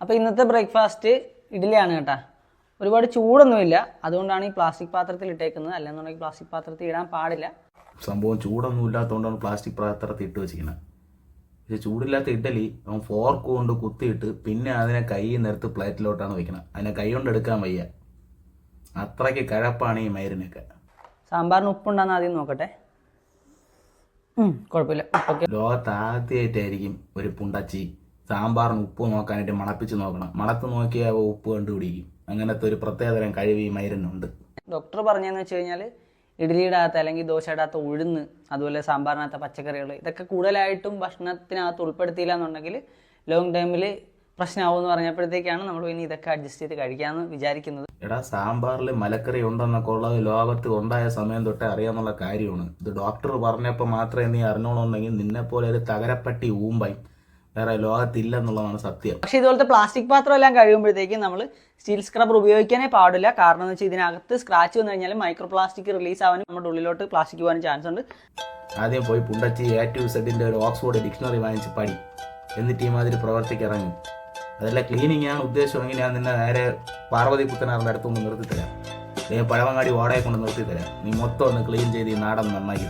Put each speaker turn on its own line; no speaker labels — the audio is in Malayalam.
അപ്പോൾ ഇന്നത്തെ ബ്രേക്ക്ഫാസ്റ്റ് ഇഡ്ഡലിയാണ് കേട്ടോ. ഒരുപാട് ചൂടൊന്നുമില്ല, അതുകൊണ്ടാണ് ഈ പ്ലാസ്റ്റിക് പാത്രത്തിൽ ഇട്ടേക്കുന്നത്. അല്ലെന്നുണ്ടെങ്കിൽ പ്ലാസ്റ്റിക് പാത്രത്തിൽ ഇടാൻ പാടില്ല.
സംഭവം ചൂടൊന്നും ഇല്ലാത്തതുകൊണ്ടാണ് പ്ലാസ്റ്റിക് പാത്രത്തിൽ ഇട്ട് വെച്ചിരിക്കുന്നത്. പക്ഷേ ചൂടില്ലാത്ത ഇഡ്ഡലി അവൻ ഫോർക്ക് കൊണ്ട് കുത്തിയിട്ട് പിന്നെ അതിനെ കൈ നിരത്ത് പ്ലേറ്റിലോട്ടാണ് വെക്കണം. അതിനെ കൈ കൊണ്ട് എടുക്കാൻ വയ്യ, അത്രയ്ക്ക് കഴപ്പാണ് ഈ മരുന്നൊക്കെ.
സാമ്പാറിന് ഉപ്പുണ്ടെന്ന് ആദ്യം നോക്കട്ടെ. കുഴപ്പമില്ല, ഉപ്പൊക്കെ.
ലോകത്ത് ആദ്യമായിട്ടായിരിക്കും ഒരു പുണ്ടച്ചി സാമ്പാറിന് ഉപ്പ് നോക്കാനായിട്ട് മണപ്പിച്ച് നോക്കണം. മണത്ത് നോക്കിയാൽ ഉപ്പ് കണ്ടുപിടിക്കും. അങ്ങനത്തെ ഒരു പ്രത്യേകതരം കഴിവ് ഈ മരുന്നുണ്ട്.
ഡോക്ടർ പറഞ്ഞതെന്ന് വെച്ച് കഴിഞ്ഞാൽ ഇഡ്ഡലിയുടെ അകത്ത് അല്ലെങ്കിൽ ദോശയുടെ അകത്ത് ഉഴുന്ന്, അതുപോലെ സാമ്പാറിനകത്ത് പച്ചക്കറികൾ, ഇതൊക്കെ കൂടുതലായിട്ടും ഭക്ഷണത്തിനകത്ത് ഉൾപ്പെടുത്തിയില്ല എന്നുണ്ടെങ്കിൽ ലോങ് ടൈമിൽ പ്രശ്നമാവുമെന്ന് പറഞ്ഞപ്പോഴത്തേക്കാണ് നമ്മൾ ഇനി ഇതൊക്കെ അഡ്ജസ്റ്റ് ചെയ്ത് കഴിക്കാമെന്ന് വിചാരിക്കുന്നത്.
എടാ, സാമ്പാറിൽ മലക്കറി ഉണ്ടെന്നൊക്കെ ഉള്ളത് ലോകത്ത് ഉണ്ടായ സമയം തൊട്ടേ അറിയാമെന്നുള്ള കാര്യമാണ്. ഇത് ഡോക്ടർ പറഞ്ഞപ്പോൾ മാത്രമേ നീ അറിഞ്ഞോളുണ്ടെങ്കിൽ നിന്നെപ്പോലെ ഒരു തകരപ്പട്ടി ഊമ്പായി വേറെ ലോകത്തില്ലെന്നുള്ളതാണ് സത്യം.
പക്ഷേ ഇതുപോലത്തെ പ്ലാസ്റ്റിക് പാത്രം എല്ലാം കഴിയുമ്പോഴത്തേക്കും നമ്മൾ സ്റ്റീൽ സ്ക്രബ്ബർ ഉപയോഗിക്കാനേ പാടില്ല. കാരണം എന്ന് വെച്ചാൽ ഇതിനകത്ത് സ്ക്രാച്ച് വന്നു കഴിഞ്ഞാൽ മൈക്രോ പ്ലാസ്റ്റിക് റിലീസ് ആവാനും നമ്മുടെ ഉള്ളിലോട്ട് പ്ലാസ്റ്റിക് പോകാനും ചാൻസ് ഉണ്ട്.
ആദ്യം പോയി പുണ്ടച്ചി A to Z ഒരു ഓക്സ്ഫോർഡ് ഡിക്ഷണറി വാങ്ങിച്ച് പഠി, എന്നിട്ട് ഈ മാതിരി പ്രവർത്തിക്കിറങ്ങും. അതല്ല ക്ലീനിങ് ആണ് ഉദ്ദേശമെങ്കിൽ ഞാൻ നിന്നെ നേരെ പാർവതി പുത്തനാറിൻ്റെ അടുത്തൊന്ന് നിർത്തിത്തരാം. പഴവങ്ങാടി വാടകയെ കൊണ്ട് നിർത്തിത്തരാം. നീ മൊത്തം ഒന്ന് ക്ലീൻ ചെയ്ത് ഈ നാടൻ നന്നാക്കി.